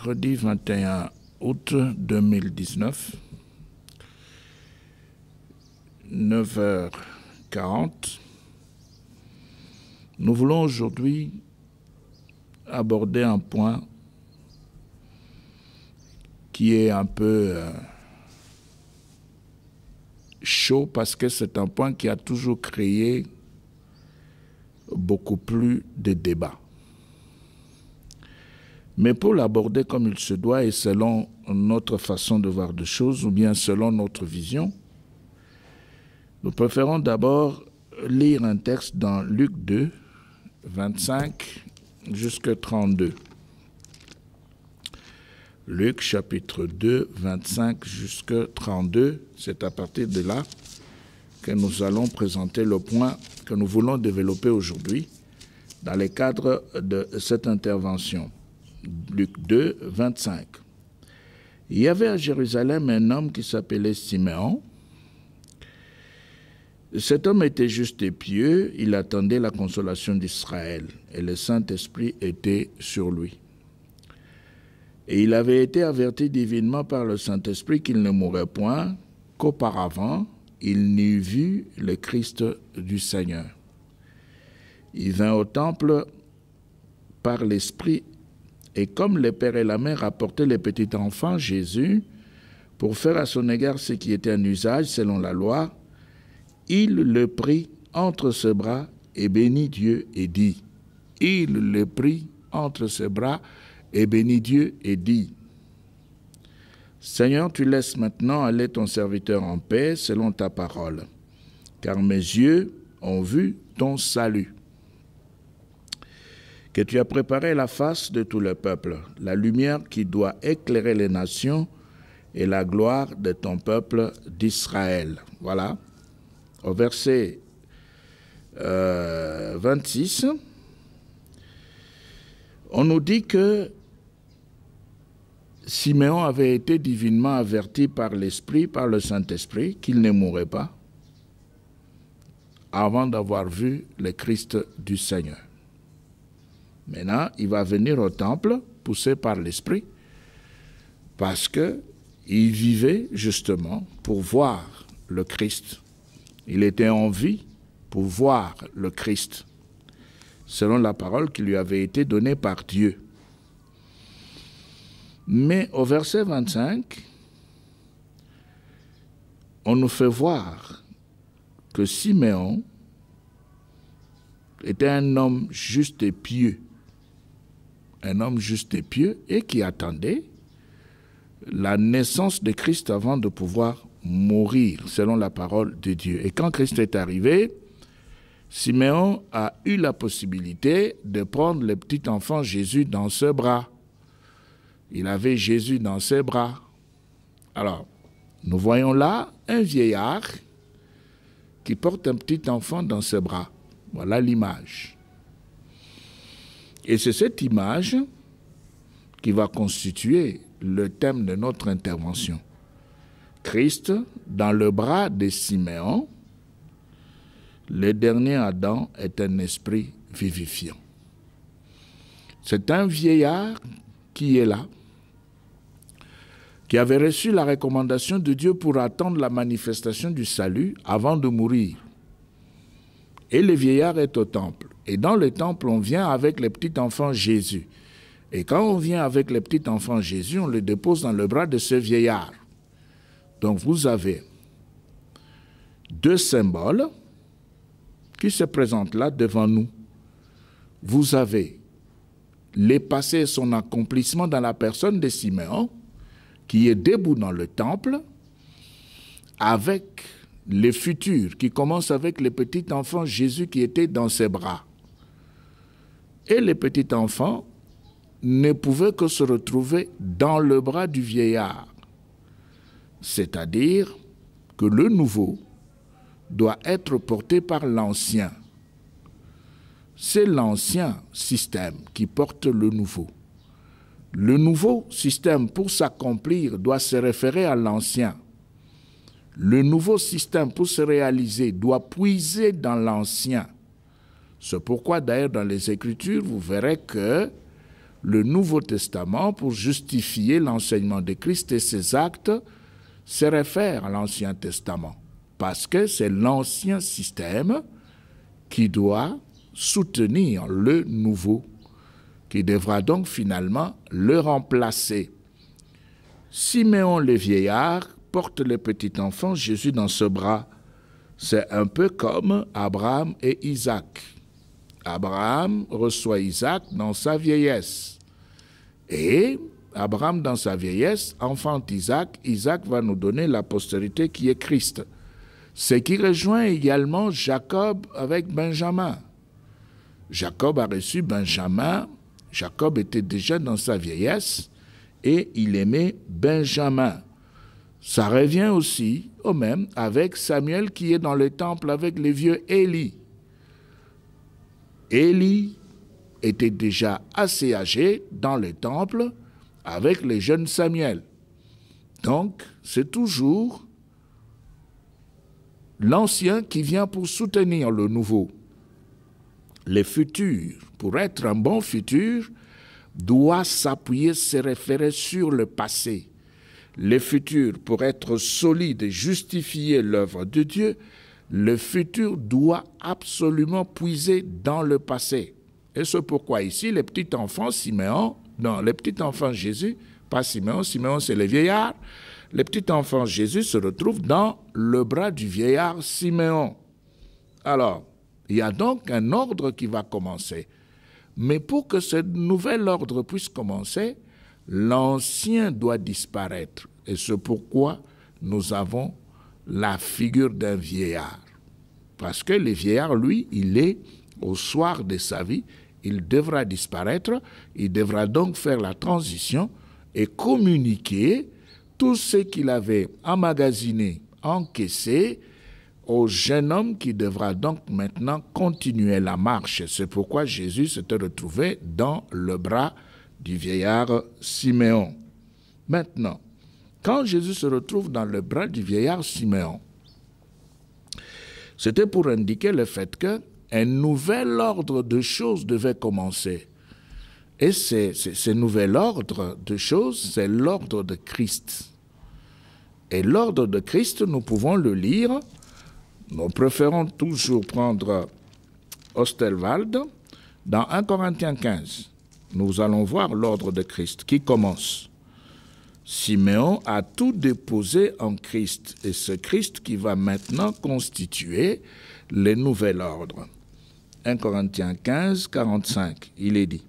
mercredi 21 août 2019, 9h40. Nous voulons aujourd'hui aborder un point qui est un peu chaud parce que c'est un point qui a toujours créé beaucoup plus de débats. Mais pour l'aborder comme il se doit et selon notre façon de voir les choses ou bien selon notre vision, nous préférons d'abord lire un texte dans Luc 2, 25 jusqu'à 32. Luc chapitre 2, 25 jusqu'à 32, c'est à partir de là que nous allons présenter le point que nous voulons développer aujourd'hui dans le cadre de cette intervention. Luc 2, 25. Il y avait à Jérusalem un homme qui s'appelait Siméon. Cet homme était juste et pieux, il attendait la consolation d'Israël, et le Saint-Esprit était sur lui. Et il avait été averti divinement par le Saint-Esprit qu'il ne mourrait point, qu'auparavant il n'eût vu le Christ du Seigneur. Il vint au temple par l'Esprit, et comme le père et la mère apportaient le petit enfant, Jésus, pour faire à son égard ce qui était un usage selon la loi, il le prit entre ses bras et bénit Dieu et dit. Il le prit entre ses bras et bénit Dieu et dit. Seigneur, tu laisses maintenant aller ton serviteur en paix selon ta parole, car mes yeux ont vu ton salut, que tu as préparé la face de tout le peuple, la lumière qui doit éclairer les nations et la gloire de ton peuple d'Israël. Voilà. Au verset 26, on nous dit que Siméon avait été divinement averti par l'Esprit, par le Saint-Esprit, qu'il ne mourrait pas avant d'avoir vu le Christ du Seigneur. Maintenant, il va venir au temple, poussé par l'Esprit, parce qu'il vivait justement pour voir le Christ. Il était en vie pour voir le Christ, selon la parole qui lui avait été donnée par Dieu. Mais au verset 25, on nous fait voir que Siméon était un homme juste et pieux, et qui attendait la naissance de Christ avant de pouvoir mourir, selon la parole de Dieu. Et quand Christ est arrivé, Siméon a eu la possibilité de prendre le petit enfant Jésus dans ses bras. Il avait Jésus dans ses bras. Alors, nous voyons là un vieillard qui porte un petit enfant dans ses bras. Voilà l'image. Et c'est cette image qui va constituer le thème de notre intervention. Christ dans le bras de Siméon, le dernier Adam est un esprit vivifiant. C'est un vieillard qui est là, qui avait reçu la recommandation de Dieu pour attendre la manifestation du salut avant de mourir. Et le vieillard est au temple. Et dans le temple, on vient avec le petit enfant Jésus. Et quand on vient avec le petit enfant Jésus, on le dépose dans le bras de ce vieillard. Donc vous avez deux symboles qui se présentent là devant nous. Vous avez le passé et son accomplissement dans la personne de Siméon, qui est debout dans le temple, avec le futur, qui commence avec le petit enfant Jésus qui était dans ses bras. Et le petit enfant ne pouvait que se retrouver dans le bras du vieillard. C'est-à-dire que le nouveau doit être porté par l'ancien. C'est l'ancien système qui porte le nouveau. Le nouveau système, pour s'accomplir, doit se référer à l'ancien. Le nouveau système, pour se réaliser, doit puiser dans l'ancien. C'est pourquoi, d'ailleurs, dans les Écritures, vous verrez que le Nouveau Testament, pour justifier l'enseignement de Christ et ses actes, se réfère à l'Ancien Testament. Parce que c'est l'ancien système qui doit soutenir le nouveau, qui devra donc finalement le remplacer. Siméon le vieillard porte le petit enfant Jésus dans ses bras. C'est un peu comme Abraham et Isaac. Abraham reçoit Isaac dans sa vieillesse. Et Abraham, dans sa vieillesse, enfante Isaac. Isaac va nous donner la postérité qui est Christ. Ce qui rejoint également Jacob avec Benjamin. Jacob a reçu Benjamin. Jacob était déjà dans sa vieillesse et il aimait Benjamin. Ça revient aussi au même avec Samuel qui est dans le temple avec les vieux Élie. Élie était déjà assez âgé dans le temple avec les jeunes Samuel. Donc, c'est toujours l'ancien qui vient pour soutenir le nouveau. Le futur, pour être un bon futur, doit s'appuyer, se référer sur le passé. Le futur, pour être solide et justifier l'œuvre de Dieu, le futur doit absolument puiser dans le passé. Et c'est pourquoi ici, les petits enfants Siméon, non, les petits enfants Jésus, pas Siméon, Siméon c'est le vieillard, les petits enfants Jésus se retrouvent dans le bras du vieillard Siméon. Alors, il y a donc un ordre qui va commencer. Mais pour que ce nouvel ordre puisse commencer, l'ancien doit disparaître. Et c'est pourquoi nous avons la figure d'un vieillard. Parce que le vieillard, lui, il est au soir de sa vie, il devra disparaître, il devra donc faire la transition et communiquer tout ce qu'il avait emmagasiné, encaissé, au jeune homme qui devra donc maintenant continuer la marche. C'est pourquoi Jésus s'était retrouvé dans le bras du vieillard Siméon. Maintenant, quand Jésus se retrouve dans le bras du vieillard Siméon, c'était pour indiquer le fait qu'un nouvel ordre de choses devait commencer. Et ce nouvel ordre de choses, c'est l'ordre de Christ. Et l'ordre de Christ, nous pouvons le lire. Nous préférons toujours prendre Osterwald dans 1 Corinthiens 15. Nous allons voir l'ordre de Christ qui commence. Siméon a tout déposé en Christ et c'est Christ qui va maintenant constituer le nouvel ordre. 1 Corinthiens 15, 45, il est dit.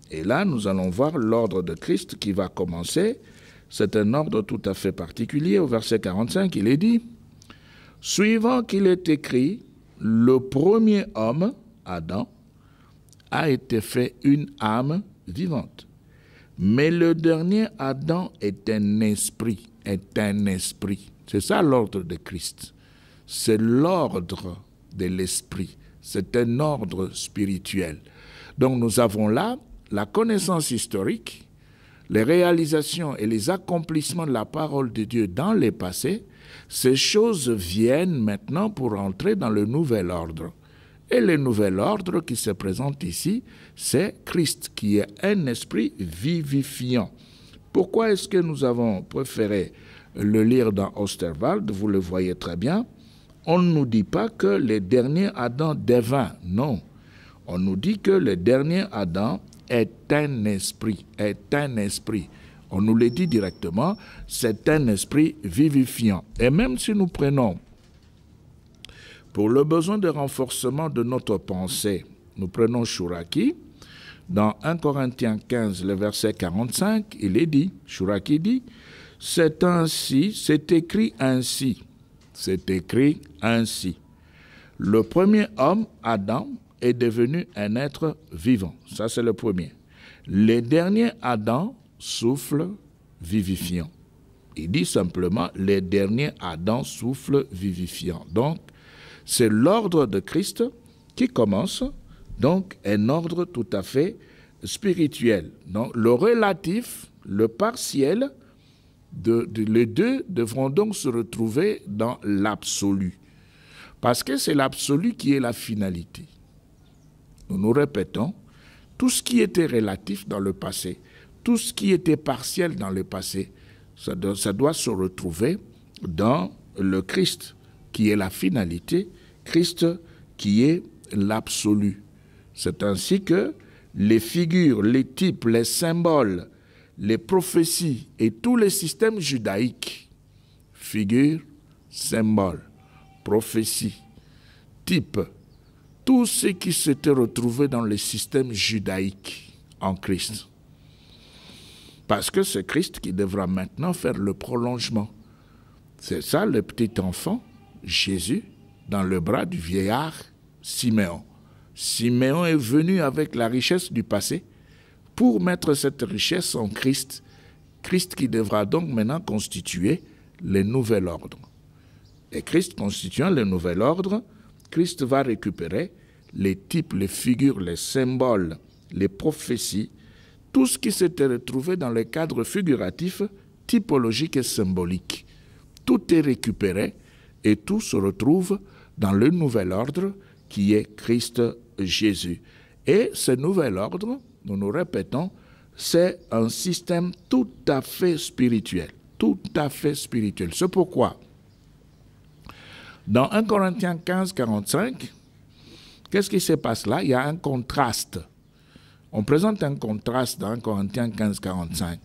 Et là, nous allons voir l'ordre de Christ qui va commencer. C'est un ordre tout à fait particulier. Au verset 45, il est dit « Suivant qu'il est écrit, le premier homme, Adam, a été fait une âme vivante. Mais le dernier Adam est un esprit, C'est ça l'ordre de Christ. C'est l'ordre de l'esprit. C'est un ordre spirituel. Donc nous avons là la connaissance historique, les réalisations et les accomplissements de la parole de Dieu dans le passé. Ces choses viennent maintenant pour entrer dans le nouvel ordre. Et le nouvel ordre qui se présente ici, c'est Christ, qui est un esprit vivifiant. Pourquoi est-ce que nous avons préféré le lire dans Osterwald? Vous le voyez très bien. On ne nous dit pas que le dernier Adam devint. Non. On nous dit que le dernier Adam est un esprit. On nous le dit directement, c'est un esprit vivifiant. Et même si nous prenons, pour le besoin de renforcement de notre pensée, nous prenons Chouraki, dans 1 Corinthiens 15, le verset 45, il est dit, Chouraki dit, c'est ainsi, c'est écrit ainsi. C'est écrit ainsi. Le premier homme, Adam, est devenu un être vivant. Ça, c'est le premier. Le dernier Adam, souffle vivifiant. Il dit simplement, le dernier Adam, souffle vivifiant. Donc, c'est l'ordre de Christ qui commence, donc un ordre tout à fait spirituel. Donc, le relatif, le partiel, les deux devront donc se retrouver dans l'absolu. Parce que c'est l'absolu qui est la finalité. Nous nous répétons, Tout ce qui était relatif dans le passé, tout ce qui était partiel dans le passé, ça doit se retrouver dans le Christ, qui est la finalité, Christ qui est l'absolu. C'est ainsi que les figures, les types, les symboles, les prophéties et tous les systèmes judaïques, figures, symboles, prophéties, types, tout ce qui s'était retrouvé dans le système judaïque en Christ. Parce que c'est Christ qui devra maintenant faire le prolongement. C'est ça le petit enfant, Jésus, dans le bras du vieillard Siméon. Siméon est venu avec la richesse du passé pour mettre cette richesse en Christ. Christ qui devra donc maintenant constituer le nouvel ordre. Et Christ constituant le nouvel ordre, Christ va récupérer les types, les figures, les symboles, les prophéties, tout ce qui s'était retrouvé dans le cadre figuratif, typologique et symbolique. Tout est récupéré et tout se retrouve dans le nouvel ordre qui est Christ Jésus. Et ce nouvel ordre, nous nous répétons, c'est un système tout à fait spirituel. Tout à fait spirituel. C'est pourquoi, dans 1 Corinthiens 15, 45, qu'est-ce qui se passe là? Il y a un contraste. On présente un contraste dans 1 Corinthiens 15, 45.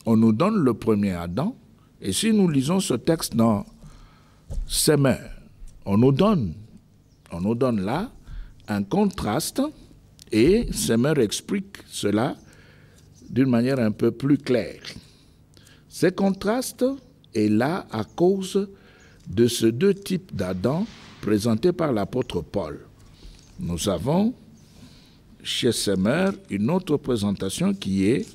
On nous donne le premier Adam, et si nous lisons ce texte dans Semeur, on nous donne là un contraste, et Semeur explique cela d'une manière un peu plus claire. Ce contraste est là à cause de ces deux types d'Adam présentés par l'apôtre Paul. Nous avons chez Semeur une autre présentation qui est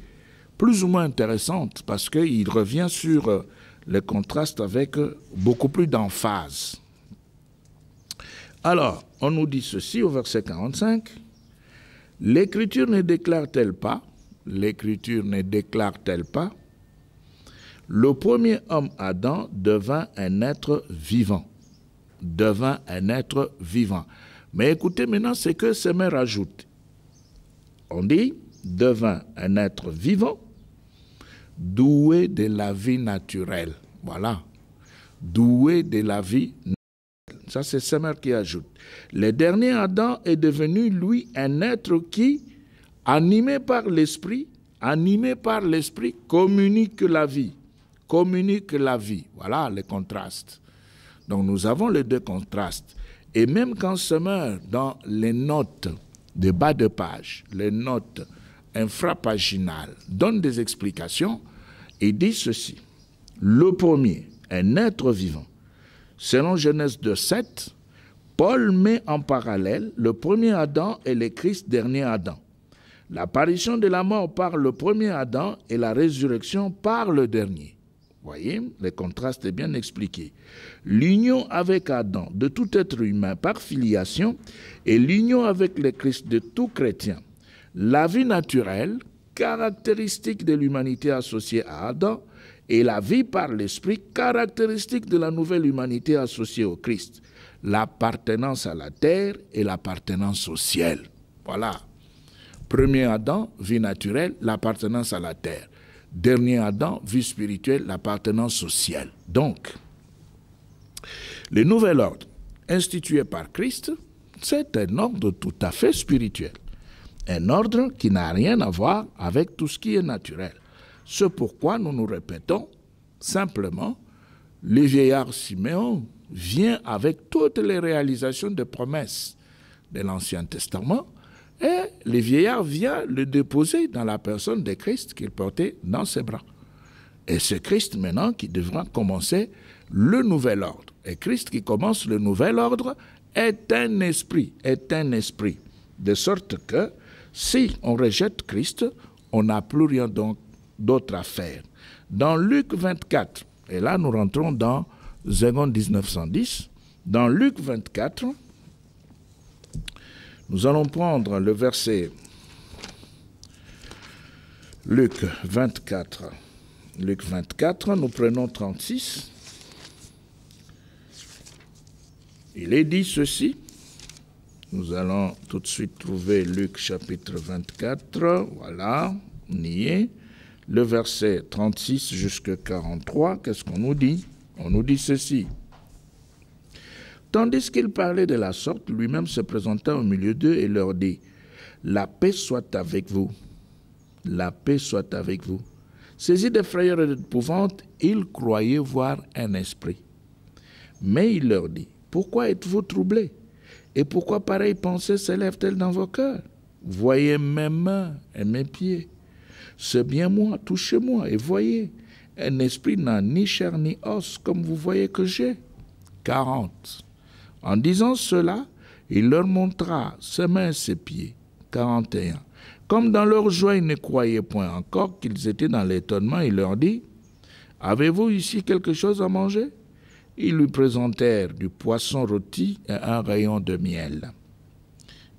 plus ou moins intéressante parce qu'il revient sur le contraste avec beaucoup plus d'emphase. Alors, on nous dit ceci au verset 45, « L'Écriture ne déclare-t-elle pas, le premier homme Adam devint un être vivant. » Devint un être vivant. Mais écoutez maintenant ce que Semeur ajoute. On dit, devint un être vivant, doué de la vie naturelle. Voilà. Doué de la vie naturelle. Ça, c'est Semeur qui ajoute. Le dernier Adam est devenu, lui, un être qui, animé par l'esprit, communique la vie. Communique la vie. Voilà le contraste. Donc nous avons les deux contrastes. Et même quand Semeur, dans les notes de bas de page, les notes infrapaginales, donne des explications, il dit ceci. Le premier, un être vivant. Selon Genèse 2:7, Paul met en parallèle le premier Adam et le Christ dernier Adam. L'apparition de la mort par le premier Adam et la résurrection par le dernier. Voyez, le contraste est bien expliqué. L'union avec Adam de tout être humain par filiation et l'union avec le Christ de tout chrétien. La vie naturelle, caractéristique de l'humanité associée à Adam, et la vie par l'esprit, caractéristique de la nouvelle humanité associée au Christ. L'appartenance à la terre et l'appartenance au ciel. Voilà. Premier Adam, vie naturelle, l'appartenance à la terre. Dernier Adam, vie spirituelle, l'appartenance au ciel. Donc, le nouvel ordre institué par Christ, c'est un ordre tout à fait spirituel. Un ordre qui n'a rien à voir avec tout ce qui est naturel. C'est pourquoi nous nous répétons simplement, le vieillard Siméon vient avec toutes les réalisations de promesses de l'Ancien Testament et le vieillard vient le déposer dans la personne de Christ qu'il portait dans ses bras. Et c'est Christ maintenant qui devra commencer le nouvel ordre. Et Christ qui commence le nouvel ordre est un esprit. De sorte que si on rejette Christ, on n'a plus rien d'autre à faire. Dans Luc 24, et là nous rentrons dans Zégon 1910, dans Luc 24, nous allons prendre le verset Luc 24, nous prenons 36. Il est dit ceci, Nous allons tout de suite trouver Luc chapitre 24. Voilà, on y est. Le verset 36 jusqu'à 43, qu'est-ce qu'on nous dit? On nous dit ceci. Tandis qu'il parlait de la sorte, lui-même se présenta au milieu d'eux et leur dit, « La paix soit avec vous. La paix soit avec vous. » Saisis de frayeur et d'épouvante, ils croyaient voir un esprit. Mais il leur dit, « Pourquoi êtes-vous troublés? Et pourquoi pareille pensée s'élève-t-elle dans vos cœurs? Voyez mes mains et mes pieds. C'est bien moi, touchez-moi et voyez. Un esprit n'a ni chair ni os, comme vous voyez que j'ai. » 40. En disant cela, il leur montra ses mains et ses pieds. 41. Comme dans leur joie, ils ne croyaient point encore qu'ils étaient dans l'étonnement, il leur dit, « Avez-vous ici quelque chose à manger? » Ils lui présentèrent du poisson rôti et un rayon de miel.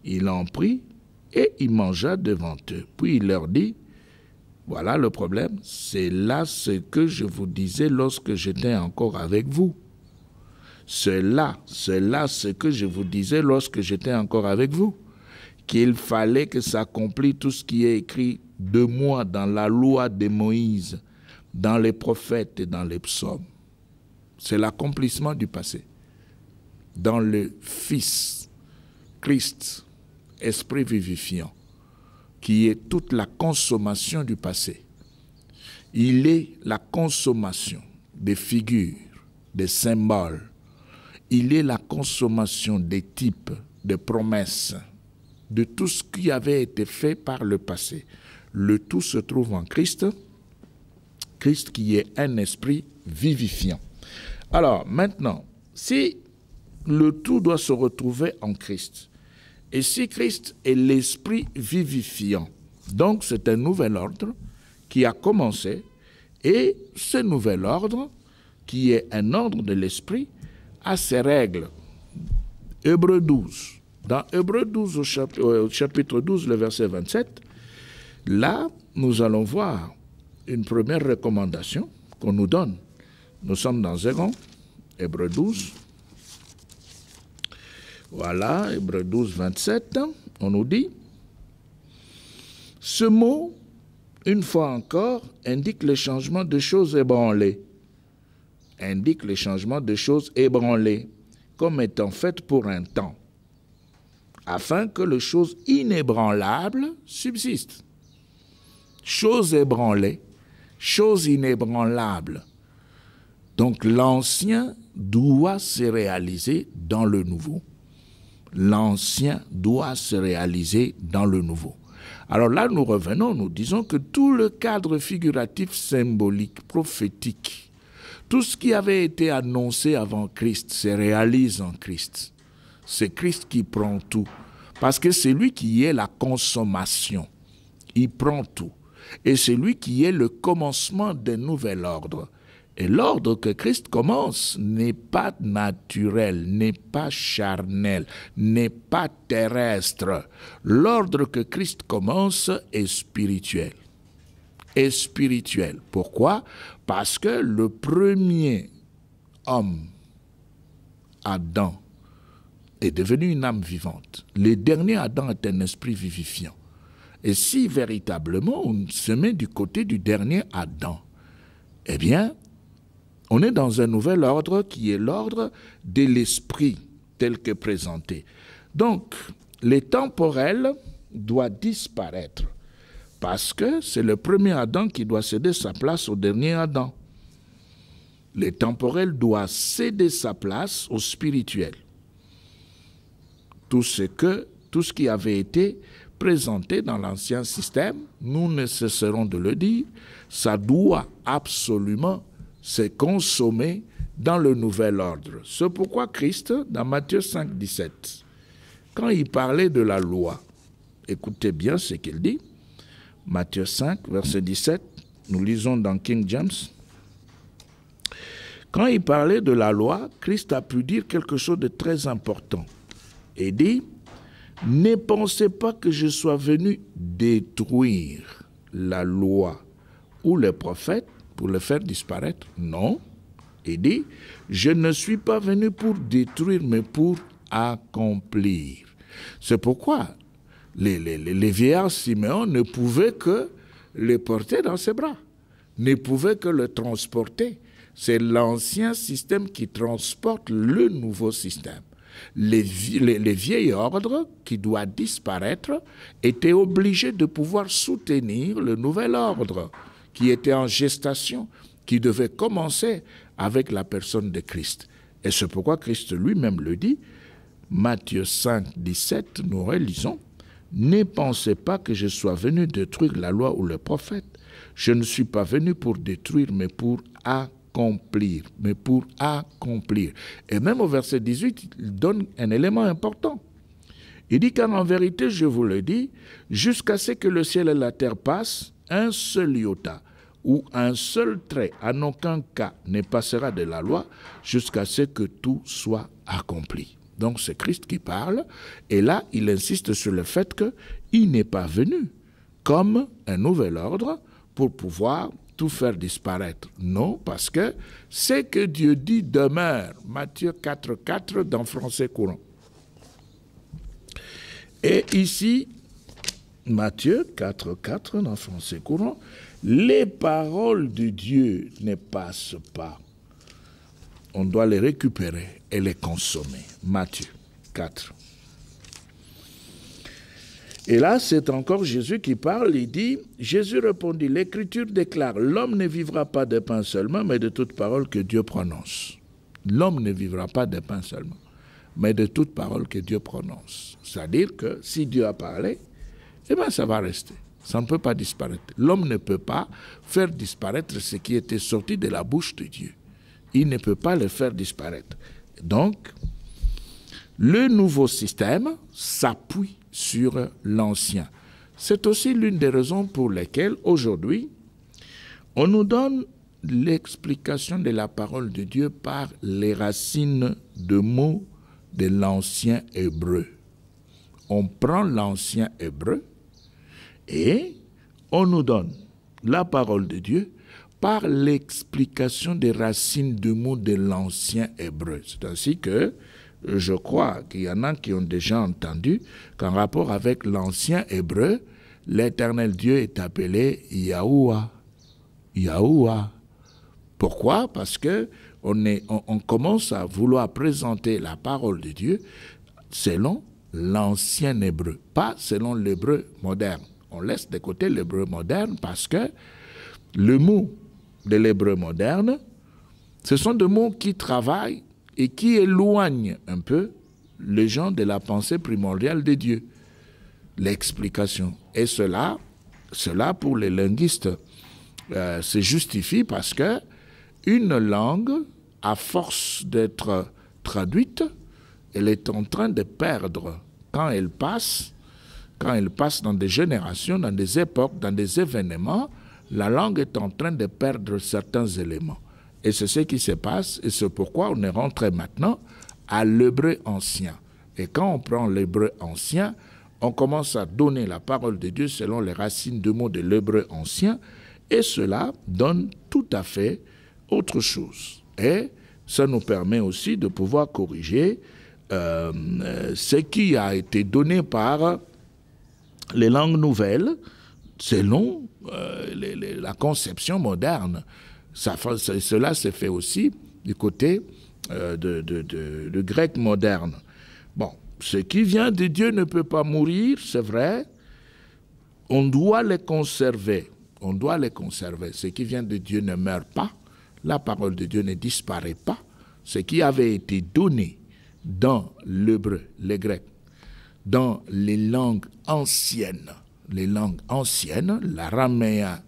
Il en prit et il mangea devant eux. Puis il leur dit, « Voilà le problème, c'est là ce que je vous disais lorsque j'étais encore avec vous. C'est là ce que je vous disais lorsque j'étais encore avec vous, qu'il fallait que s'accomplisse tout ce qui est écrit de moi dans la loi de Moïse, dans les prophètes et dans les psaumes. » C'est l'accomplissement du passé. Dans le Fils, Christ, Esprit vivifiant, qui est toute la consommation du passé. Il est la consommation des figures, des symboles. Il est la consommation des types, des promesses, de tout ce qui avait été fait par le passé. Le tout se trouve en Christ, Christ qui est un esprit vivifiant. Alors, maintenant, si le tout doit se retrouver en Christ, et si Christ est l'esprit vivifiant, donc c'est un nouvel ordre qui a commencé, et ce nouvel ordre, qui est un ordre de l'esprit, a ses règles. Hébreux 12. Dans Hébreux 12, au chapitre 12, le verset 27, là, nous allons voir une première recommandation qu'on nous donne. Nous sommes dans Hébreux 12. Voilà, Hébreux 12, 27, on nous dit, « Ce mot, une fois encore, indique le changement de choses ébranlées. Indique le changement de choses ébranlées, comme étant faites pour un temps, afin que les choses inébranlables subsistent. » Choses ébranlées, choses inébranlables. Donc l'ancien doit se réaliser dans le nouveau. L'ancien doit se réaliser dans le nouveau. Alors là, nous revenons, nous disons que tout le cadre figuratif, symbolique, prophétique, tout ce qui avait été annoncé avant Christ se réalise en Christ. C'est Christ qui prend tout, parce que c'est lui qui est la consommation. Il prend tout. Et c'est lui qui est le commencement d'un nouvel ordre. Et l'ordre que Christ commence n'est pas naturel, n'est pas charnel, n'est pas terrestre. L'ordre que Christ commence est spirituel. Est spirituel. Pourquoi? Parce que le premier homme, Adam, est devenu une âme vivante. Le dernier Adam est un esprit vivifiant. Et si véritablement on se met du côté du dernier Adam, eh bien, on est dans un nouvel ordre qui est l'ordre de l'esprit tel que présenté. Donc, le temporel doit disparaître parce que c'est le premier Adam qui doit céder sa place au dernier Adam. Le temporel doit céder sa place au spirituel. Tout ce qui avait été présenté dans l'ancien système, nous ne cesserons de le dire, ça doit absolument se consommer dans le nouvel ordre. C'est pourquoi Christ, dans Matthieu 5, 17, quand il parlait de la loi, écoutez bien ce qu'il dit, Matthieu 5, verset 17, nous lisons dans King James, quand il parlait de la loi, Christ a pu dire quelque chose de très important et dit, « Ne pensez pas que je sois venu détruire la loi ou les prophètes pour les faire disparaître. Non. » Il dit, « Je ne suis pas venu pour détruire, mais pour accomplir. » C'est pourquoi les vieillards Siméon ne pouvaient que le porter dans ses bras, ne pouvaient que le transporter. C'est l'ancien système qui transporte le nouveau système. Les vieils ordres qui doivent disparaître étaient obligés de pouvoir soutenir le nouvel ordre qui était en gestation, qui devait commencer avec la personne de Christ. Et c'est pourquoi Christ lui-même le dit, Matthieu 5, 17, nous relisons, « Ne pensez pas que je sois venu détruire la loi ou le prophète. Je ne suis pas venu pour détruire, mais pour accomplir. » Mais pour accomplir. Et même au verset 18, il donne un élément important. Il dit, « Car en vérité, je vous le dis, jusqu'à ce que le ciel et la terre passent, un seul iota ou un seul trait, en aucun cas, ne passera de la loi jusqu'à ce que tout soit accompli. » Donc c'est Christ qui parle, et là il insiste sur le fait qu'il n'est pas venu comme un nouvel ordre pour pouvoir tout faire disparaître. Non, parce que ce que Dieu dit demeure. Matthieu 4, 4 dans français courant. Et ici, Matthieu 4, 4 dans français courant, les paroles de Dieu ne passent pas. On doit les récupérer et les consommer. Matthieu 4. Et là, c'est encore Jésus qui parle, il dit, Jésus répondit, l'Écriture déclare, l'homme ne vivra pas de pain seulement, mais de toute parole que Dieu prononce. L'homme ne vivra pas de pain seulement, mais de toute parole que Dieu prononce. C'est-à-dire que si Dieu a parlé, eh bien ça va rester. Ça ne peut pas disparaître. L'homme ne peut pas faire disparaître ce qui était sorti de la bouche de Dieu. Il ne peut pas le faire disparaître. Donc, le nouveau système s'appuie sur l'ancien. C'est aussi l'une des raisons pour lesquelles, aujourd'hui, on nous donne l'explication de la parole de Dieu par les racines de mots de l'ancien hébreu. On prend l'ancien hébreu et on nous donne la parole de Dieu par l'explication des racines de mots de l'ancien hébreu. C'est ainsi que je crois qu'il y en a qui ont déjà entendu qu'en rapport avec l'ancien hébreu, l'éternel Dieu est appelé Yahuwah. Yahuwah. Pourquoi? Parce que on commence à vouloir présenter la parole de Dieu selon l'ancien hébreu, pas selon l'hébreu moderne. On laisse de côté l'hébreu moderne parce que le mot de l'hébreu moderne, ce sont des mots qui travaillent et qui éloignent un peu les gens de la pensée primordiale de Dieu. L'explication. Et cela pour les linguistes, se justifie parce que une langue, à force d'être traduite, elle est en train de perdre quand elle passe dans des générations, dans des époques, dans des événements, la langue est en train de perdre certains éléments. Et c'est ce qui se passe, et c'est pourquoi on est rentré maintenant à l'hébreu ancien. Et quand on prend l'hébreu ancien, on commence à donner la parole de Dieu selon les racines de mots de l'hébreu ancien, et cela donne tout à fait autre chose. Et ça nous permet aussi de pouvoir corriger ce qui a été donné par les langues nouvelles selon la conception moderne. Cela se fait aussi du côté de grec moderne. Bon, ce qui vient de Dieu ne peut pas mourir, c'est vrai. On doit les conserver. On doit les conserver. Ce qui vient de Dieu ne meurt pas. La parole de Dieu ne disparaît pas. Ce qui avait été donné dans l'hébreu, les grecs, dans les langues anciennes, l'araméen,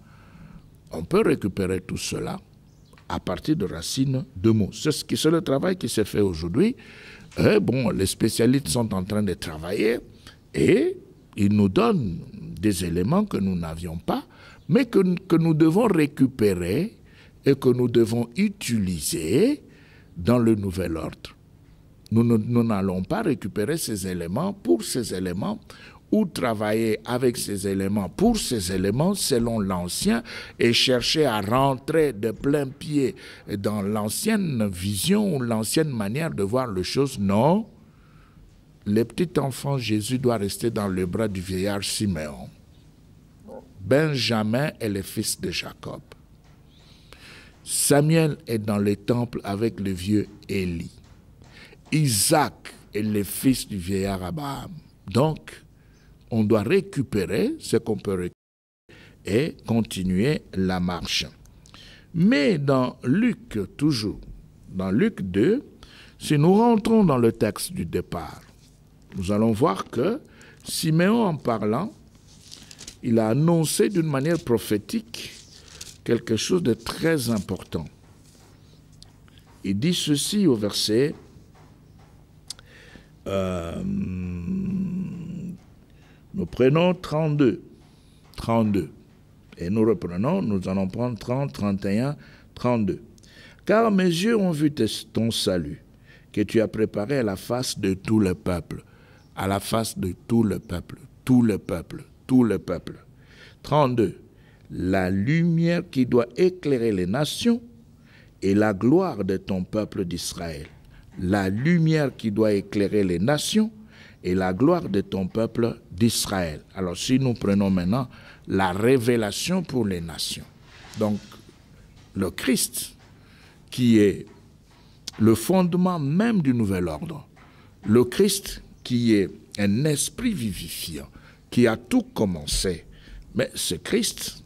on peut récupérer tout cela à partir de racines de mots. C'est le travail qui se fait aujourd'hui. Bon, les spécialistes sont en train de travailler et ils nous donnent des éléments que nous n'avions pas, mais que nous devons récupérer et que nous devons utiliser dans le nouvel ordre. Nous n'allons pas récupérer ces éléments pour ces éléments ou travailler avec ces éléments pour ces éléments selon l'ancien et chercher à rentrer de plein pied dans l'ancienne vision ou l'ancienne manière de voir les choses. Non. le petit enfant Jésus doit rester dans le bras du vieillard Siméon. Benjamin est le fils de Jacob. Samuel est dans le temple avec le vieux Élie. Isaac est le fils du vieillard Abraham. Donc, on doit récupérer ce qu'on peut récupérer et continuer la marche. Mais dans Luc, toujours, dans Luc 2, si nous rentrons dans le texte du départ, nous allons voir que Siméon, en parlant, il a annoncé d'une manière prophétique quelque chose de très important. Il dit ceci au verset nous prenons 32, et nous reprenons, nous allons prendre 30, 31, 32. Car mes yeux ont vu ton salut, que tu as préparé à la face de tout le peuple, à la face de tout le peuple, tout le peuple, tout le peuple. 32. La lumière qui doit éclairer les nations et la gloire de ton peuple d'Israël. La lumière qui doit éclairer les nations et la gloire de ton peuple d'Israël. Alors si nous prenons maintenant la révélation pour les nations. Donc le Christ qui est le fondement même du nouvel ordre. Le Christ qui est un esprit vivifiant, qui a tout commencé. Mais ce Christ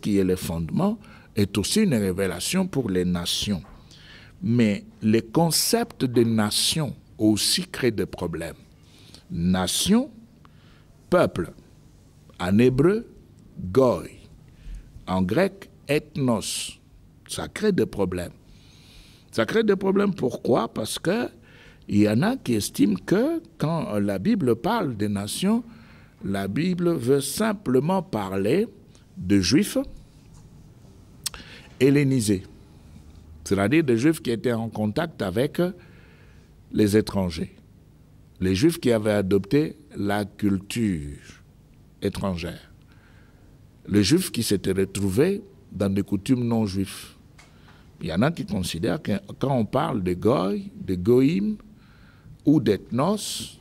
qui est le fondement, est aussi une révélation pour les nations. Mais le concept de nation aussi crée des problèmes. Nation, peuple. En hébreu, goy. En grec, ethnos. Ça crée des problèmes. Ça crée des problèmes pourquoi? Parce que il y en a qui estiment que quand la Bible parle des nations, la Bible veut simplement parler de juifs hellénisés, c'est-à-dire des juifs qui étaient en contact avec les étrangers, les juifs qui avaient adopté la culture étrangère, les juifs qui s'étaient retrouvés dans des coutumes non juives. Il y en a qui considèrent que quand on parle de goy, de goïm ou d'ethnos,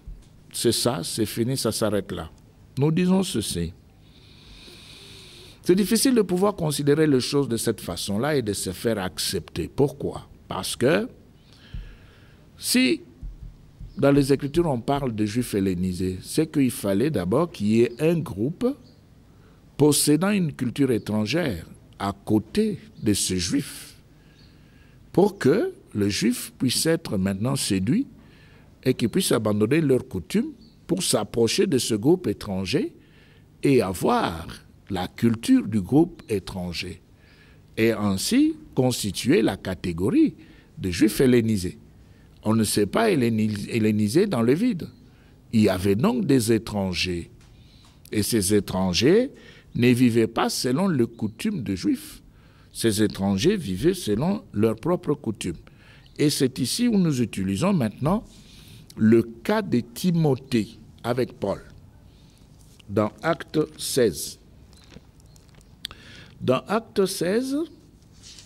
c'est ça, c'est fini, ça s'arrête là. Nous disons ceci. C'est difficile de pouvoir considérer les choses de cette façon-là et de se faire accepter. Pourquoi? Parce que si dans les Écritures on parle de Juifs hellénisés, c'est qu'il fallait d'abord qu'il y ait un groupe possédant une culture étrangère à côté de ces Juifs pour que le Juif puisse être maintenant séduit et qu'il puisse abandonner leurs coutumes pour s'approcher de ce groupe étranger et avoir la culture du groupe étranger, et ainsi constituer la catégorie des Juifs hellénisés. On ne s'est pas hellénisé dans le vide. Il y avait donc des étrangers, et ces étrangers ne vivaient pas selon les coutumes des Juifs. Ces étrangers vivaient selon leurs propres coutumes. Et c'est ici où nous utilisons maintenant le cas de Timothée avec Paul, dans Acte 16. Dans Acte 16,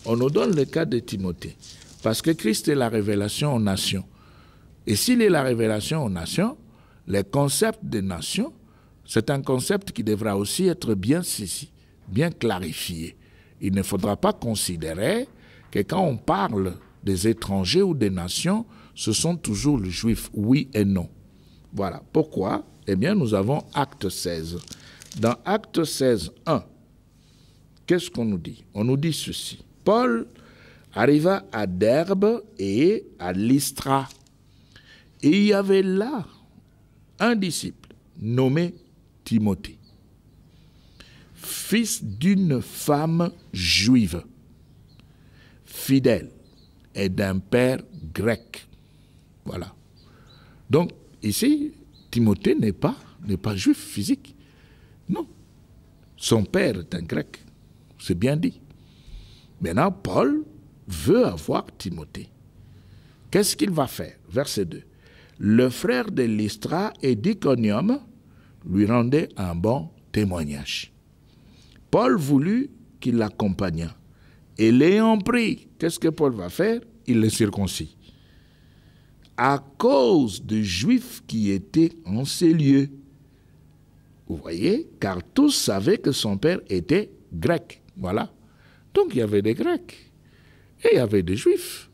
on nous donne le cas de Timothée, parce que Christ est la révélation aux nations. Et s'il est la révélation aux nations, le concept des nations, c'est un concept qui devra aussi être bien saisi, bien clarifié. Il ne faudra pas considérer que quand on parle des étrangers ou des nations, ce sont toujours les Juifs, oui et non. Voilà. Pourquoi? Eh bien, nous avons Acte 16. Dans Acte 16, 1, qu'est-ce qu'on nous dit? On nous dit ceci. Paul arriva à Derbe et à Lystra. Et il y avait là un disciple nommé Timothée, fils d'une femme juive, fidèle et d'un père grec. Voilà. Donc, ici, Timothée n'est pas juif physique. Non. Son père est un grec. C'est bien dit. Maintenant, Paul veut avoir Timothée. Qu'est-ce qu'il va faire? Verset 2. Le frère de Lystra et d'Iconium lui rendait un bon témoignage. Paul voulut qu'il l'accompagnât. Et l'ayant pris, qu'est-ce que Paul va faire? Il le circoncis. à cause des Juifs qui étaient en ces lieux. Vous voyez, car tous savaient que son père était grec. Voilà. Donc il y avait des Grecs et il y avait des Juifs.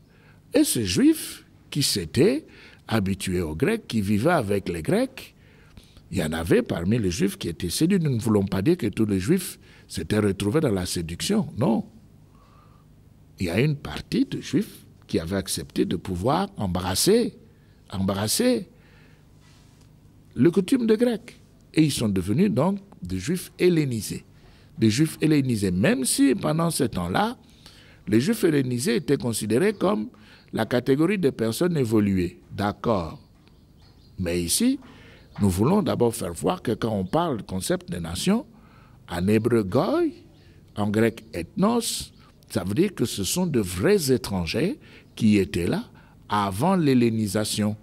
Et ces Juifs qui s'étaient habitués aux Grecs, qui vivaient avec les Grecs, il y en avait parmi les Juifs qui étaient séduits. Nous ne voulons pas dire que tous les Juifs s'étaient retrouvés dans la séduction. Non. Il y a une partie de Juifs qui avaient accepté de pouvoir embrasser le coutume des Grecs. Et ils sont devenus donc des Juifs hellénisés. Des Juifs hellénisés, même si pendant ce temps-là, les Juifs hellénisés étaient considérés comme la catégorie des personnes évoluées. D'accord. Mais ici, nous voulons d'abord faire voir que quand on parle du concept de nation, en hébreu goy, en grec ethnos, ça veut dire que ce sont de vrais étrangers qui étaient là avant l'hellénisation.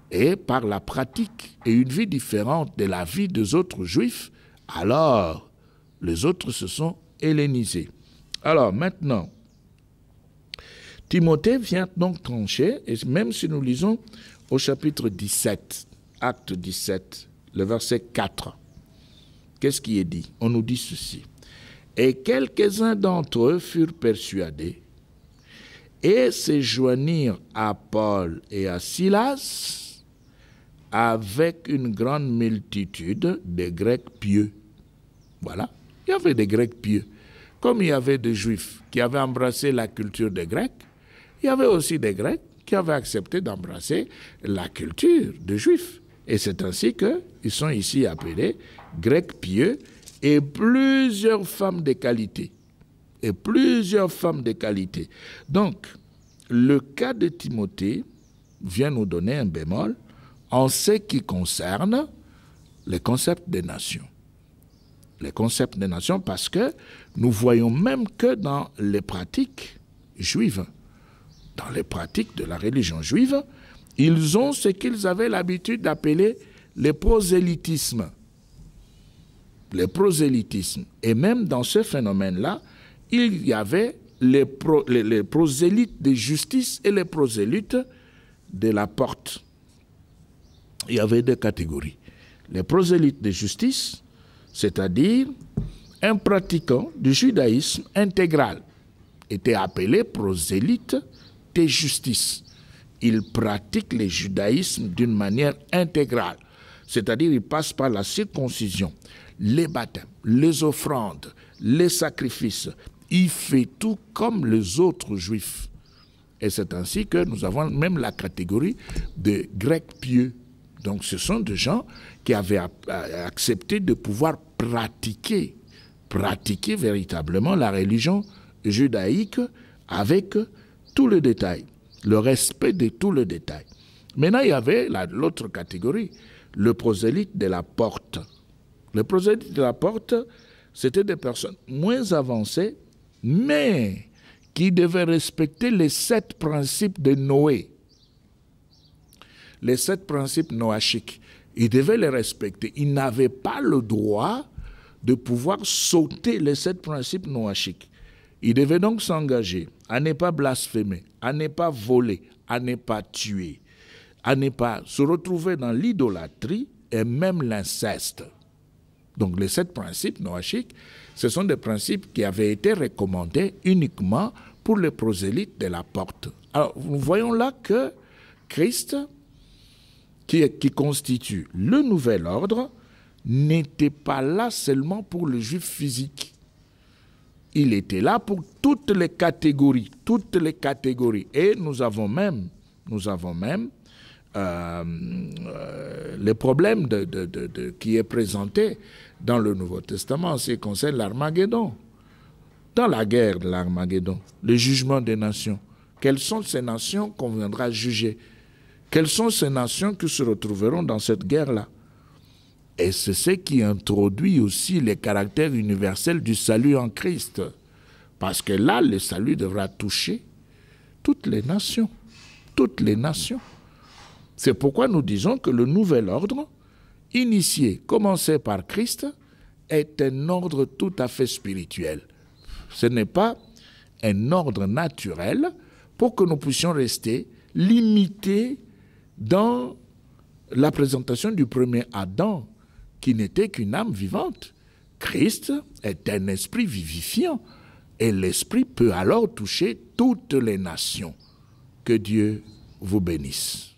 Et par la pratique et une vie différente de la vie des autres Juifs, alors les autres se sont hellénisés. Alors maintenant, Timothée vient donc trancher, et même si nous lisons au chapitre 17, acte 17, le verset 4, qu'est-ce qui est dit? On nous dit ceci. Et quelques-uns d'entre eux furent persuadés et se joignirent à Paul et à Silas avec une grande multitude de Grecs pieux. Voilà, il y avait des Grecs pieux. Comme il y avait des Juifs qui avaient embrassé la culture des Grecs, il y avait aussi des Grecs qui avaient accepté d'embrasser la culture des Juifs. Et c'est ainsi qu'ils sont ici appelés Grecs pieux et plusieurs femmes de qualité. Et plusieurs femmes de qualité. Donc, le cas de Timothée vient nous donner un bémol en ce qui concerne les concepts des nations. Les concepts des nations, parce que nous voyons même que dans les pratiques juives, dans les pratiques de la religion juive, ils ont ce qu'ils avaient l'habitude d'appeler le prosélytisme. Le prosélytisme. Et même dans ce phénomène-là, il y avait les prosélytes de justice et les prosélytes de la porte. Il y avait deux catégories. Les prosélytes de justice, c'est-à-dire un pratiquant du judaïsme intégral, était appelé prosélyte de justice. Il pratique le judaïsme d'une manière intégrale, c'est-à-dire il passe par la circoncision, les baptêmes, les offrandes, les sacrifices. Il fait tout comme les autres juifs. Et c'est ainsi que nous avons même la catégorie de Grecs pieux. Donc ce sont des gens qui avaient accepté de pouvoir pratiquer véritablement la religion judaïque avec tout le détail, le respect de tout le détail. Maintenant, il y avait l'autre catégorie, le prosélyte de la porte. Le prosélyte de la porte, c'était des personnes moins avancées, mais qui devaient respecter les 7 principes de Noé. Les 7 principes noachiques, ils devaient les respecter. Ils n'avaient pas le droit de pouvoir sauter les 7 principes noachiques. Ils devaient donc s'engager à ne pas blasphémer, à ne pas voler, à ne pas tuer, à ne pas se retrouver dans l'idolâtrie et même l'inceste. Donc les 7 principes noachiques, ce sont des principes qui avaient été recommandés uniquement pour les prosélytes de la porte. Alors, nous voyons là que Christ, qui constitue le nouvel ordre, n'était pas là seulement pour le juif physique. Il était là pour toutes les catégories. Et nous avons même le problème qui est présenté dans le Nouveau Testament en ce qui concerne l'Armageddon. Dans la guerre de l'Armageddon, le jugement des nations. Quelles sont ces nations qu'on viendra juger? Quelles sont ces nations qui se retrouveront dans cette guerre-là? Et c'est ce qui introduit aussi les caractères universels du salut en Christ. Parce que là, le salut devra toucher toutes les nations. Toutes les nations. C'est pourquoi nous disons que le nouvel ordre, initié, commencé par Christ, est un ordre tout à fait spirituel. Ce n'est pas un ordre naturel pour que nous puissions rester limités dans la présentation du premier Adam, qui n'était qu'une âme vivante. Christ est un esprit vivifiant et l'esprit peut alors toucher toutes les nations. Que Dieu vous bénisse.